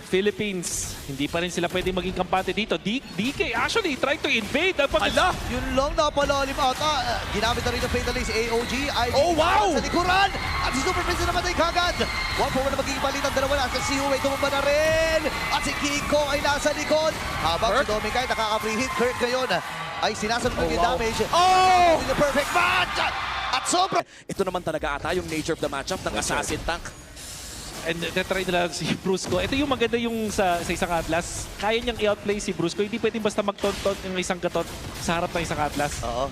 Philippines. Hindi pa rin sila pwedeng maging kampante dito. DK actually tried to invade. Ala! Yun lang napalalim ata. Ginamit na rin ng Fatalist AOG. Ay, Oh, wow! Sa likuran. At si Super Prince na namatay kagad. 1-4 na magiging palit ang dalawa na. At si Uwe tumumba na rin. At si Kiko ay nasa likod. Habang si Dominic ay nakaka-free hit. Kirk ngayon ay sinasabi ng damage. Oh! The perfect match. At sobra. Ito naman talaga ata yung nature of the matchup ng Assassin Tank. And try nila si Brusco. Ito yung maganda yung sa isang Atlas. Kaya niyang i-outplay si Brusco. Hindi pwedeng basta magtonton ng isang gatot sa harap ng isang Atlas. Oo.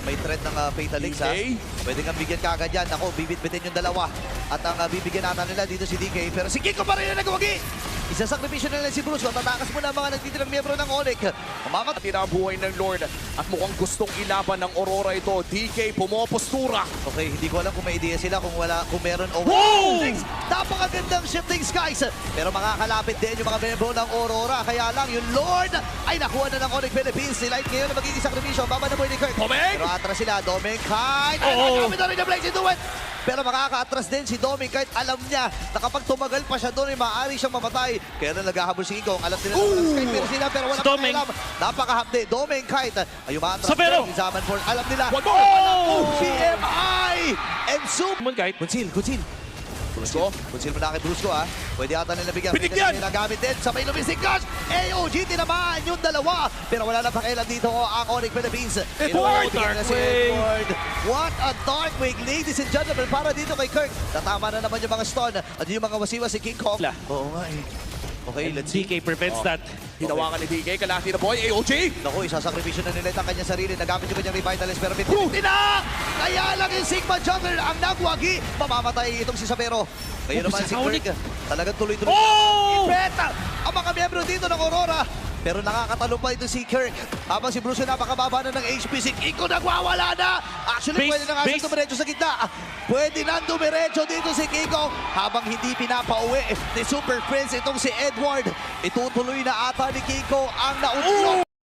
May threat ng Fatalix ha. DK? Pwede kang bigyan kagad yan. Ako, bibit-bitin yung dalawa. At ang bibigyan natin nila dito si DK. Pero si Kiko pa rin na nagawagi. Isasakripisyon na nila si Bruce. Tatakas mo na ang mga nagtitirang miyembro ng Onyx. Umangat. Tinabuhay ng Lord at mukhang gustong ilaban ng Aurora ito. DK pumopostura. Okay, hindi ko alam kung may idea sila kung meron o Wow! Napakagandang shifting skies. Pero makakalapit din yung mga miyembro ng Aurora. Kaya lang yung Lord ay nakuha na ng Onyx Philippines. Si Light ngayon na magiging sakripisyon. Baba na po ni Kurt. Domeng! Pero atras sila. Domeng kahit. Oo. Nagamit na rin na Blaze into it. Pero makaka-atras din si Domeng kahit alam niya na kapag tumagal pa siya doon ay maaari siyang mamatay. Kaya na naghahabol si Kiko. Alam nila na walang sky pero sila pero walang Domeng. pakialam. Napakahapde. Domeng kahit ay umaatras. Sabero! Si Zamanford. Alam nila. One more! Oh! CMI! And Zoom. Kahit Kunsil. Brusco? Kunsil mo na kay Brusco ha. Pwede ata nila bigyan. Binigyan! Pwede nila gamit din sa may lumising cash. AOG tinamaan yung dalawa. Pero wala na pakialam dito ang Onyx Philippines. Edward! Bigyan na si Darkwing! Edward. What a Darkwing, ladies and gentlemen. Para dito kay Kirk. Tatama na naman yung mga stun. At yung mga wasiwa si King Kong. Oo nga eh. Okay, let's see. DK prevents that. Hinawakan ni DK. Kalahati na boy. AOG! Naku, isasakripisyon na nila ang kanyang sarili. Nagamit yung kanyang Revitalist pero pinipili na! Kaya lang yung Sigma Juggler ang nagwagi. Mamamatay itong si Sabero. Ngayon naman si Sonic. Kirk. Talagang tuloy-tuloy. Oh! Ipeta ang mga miyembro dito ng Aurora. Pero nakakatalo pa ito si Kirk. Habang si Bruce napakababa na ng HP. Si Kiko nagwawala na. Actually, Base, pwede na nga base. siyang dumiretso sa gitna. Pwede na dumiretso dito si Kiko. Habang hindi pinapauwi ni Super Prince itong si Edward. Itutuloy na ata ni Kiko ang naunlo.